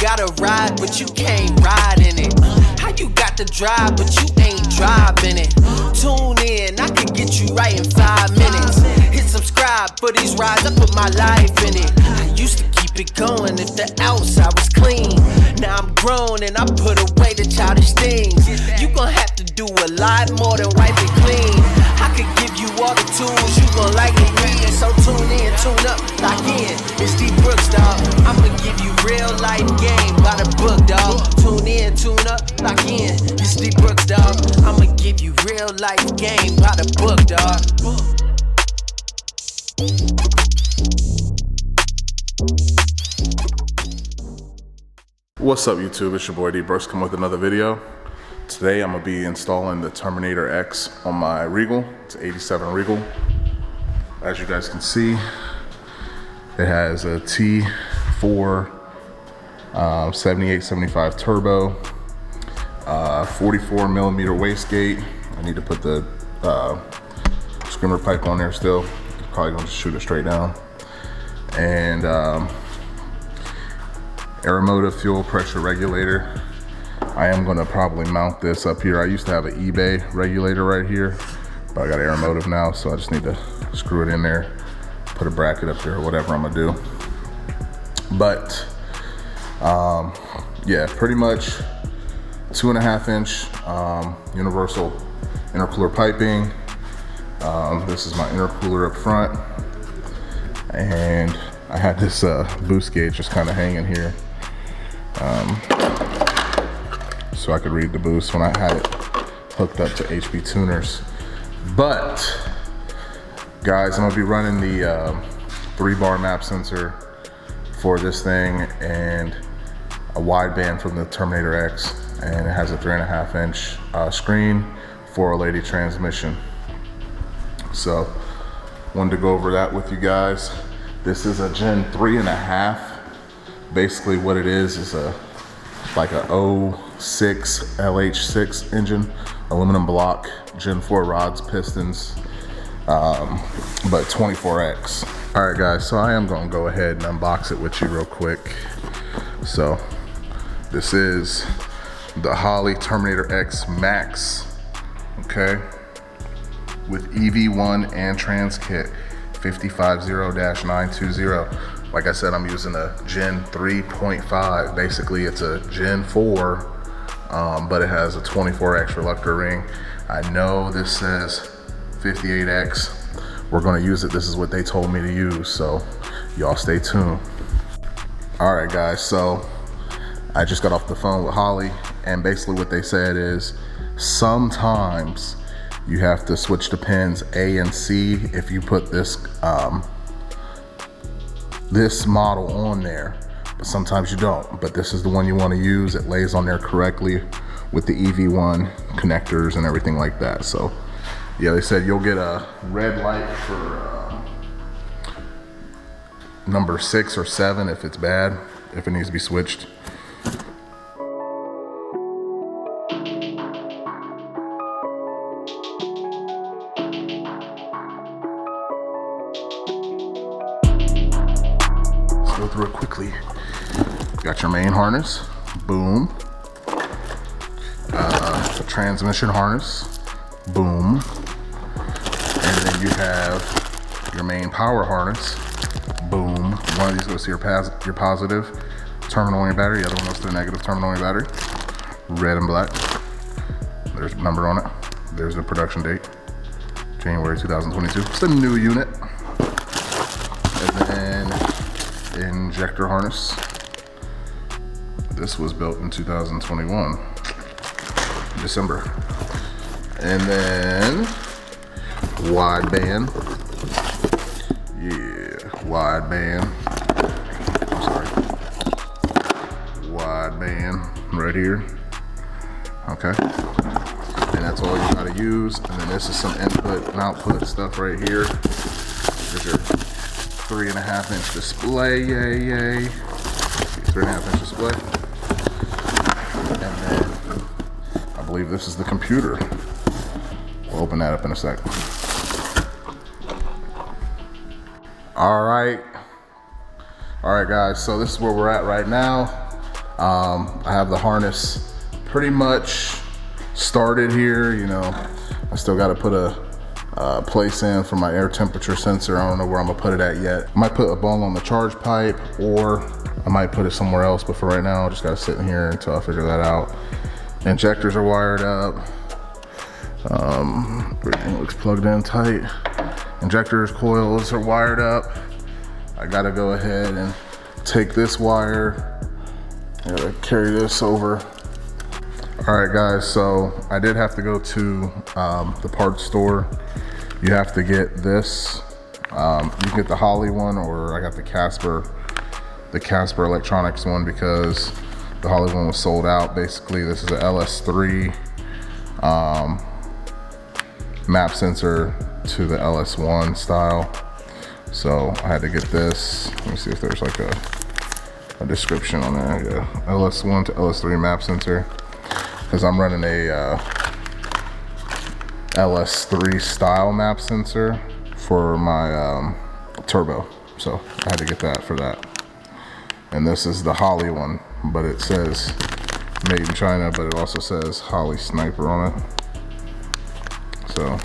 got a ride, but you can't ride in it? How you got the drive, but you ain't driving it? Tune in, I can get you right in 5 minutes. Hit subscribe for these rides, I put my life in it. I used to keep it going if the outside was clean. Now I'm grown and I put away the childish things. You gon' have to do a lot more than wipe it clean. I could give you all the tools you gon' likely need. So tune in, tune up, lock in. It's D Brooks, dawg. I'ma give you real life game by the book, dawg. Tune in, tune up, lock in. It's D Brooks, dawg. I'ma give you real life game by the book, dawg. What's up, YouTube? It's your boy D Brooks coming with another video. Today I'm gonna be installing the Terminator X on my Regal. It's an 87 Regal. As you guys can see, it has a T4 7875 turbo, 44 millimeter wastegate. I need to put the screamer pipe on there still. Probably gonna just shoot it straight down. And Aeromotive fuel pressure regulator. I am gonna probably mount this up here. I used to have an eBay regulator right here, but I got Aeromotive now, so I just need to screw it in there, put a bracket up there or whatever I'm gonna do. But yeah, pretty much 2.5 inch universal intercooler piping. This is my intercooler up front, and I had this boost gauge just kind of hanging here, so I could read the boost when I had it hooked up to HP tuners. But guys, I'm gonna be running the 3-bar map sensor for this thing and a wideband from the Terminator X, and it has a 3.5 inch screen, 480 transmission. So wanted to go over that with you guys. This is a Gen 3.5. Basically what it is like a 06 LH6 engine, aluminum block, Gen 4 rods, pistons, but 24X. All right guys, so I am gonna go ahead and unbox it with you real quick. So this is the Holley Terminator X Max, okay, with EV1 and trans kit. 550-920. Like I said, I'm using a Gen 3.5. Basically, it's a Gen 4, but it has a 24X reluctor ring. I know this says 58X. We're gonna use it. This is what they told me to use, so y'all stay tuned. All right, guys, so I just got off the phone with Holley, and basically what they said is sometimes you have to switch the pins A and C if you put this this model on there, but sometimes you don't. But this is the one you want to use. It lays on there correctly with the EV1 connectors and everything like that. So yeah, they said you'll get a red light for number 6 or 7 if it's bad, if it needs to be switched. Go through it quickly. Got your main harness, boom. The transmission harness, boom. And then you have your main power harness, boom. One of these goes to your positive terminal on your battery, the other one goes to the negative terminal on your battery. Red and black. There's a number on it. There's the production date, January 2022. It's the new unit. And then injector harness. This was built in 2021, December. And then wideband. Yeah, wideband. I'm sorry. Wideband right here. Okay. And that's all you gotta use. And then this is some input and output stuff right here. There's your 3.5 inch display, yay. 3.5 inch display. And then I believe this is the computer. We'll open that up in a sec. All right guys, so this is where we're at right now. I have the harness pretty much started here. You know, I still got to put a place in for my air temperature sensor. I don't know where I'm gonna put it at yet. I might put a ball on the charge pipe, or I might put it somewhere else, but for right now I just gotta sit in here until I figure that out. Injectors are wired up. Everything looks plugged in tight. Injectors, coils are wired up. I gotta go ahead and take this wire. I gotta carry this over. All right guys, so I did have to go to the parts store. You have to get this. You can get the Holley one, or I got the Casper Electronics one, because the Holley one was sold out. Basically, this is a LS3 map sensor to the LS1 style. So I had to get this. Let me see if there's like a description on there. Yeah, LS1 to LS3 map sensor, because I'm running a LS3 style map sensor for my turbo. So I had to get that for that. And this is the Holley one, but it says made in China, but it also says Holley Sniper on it. So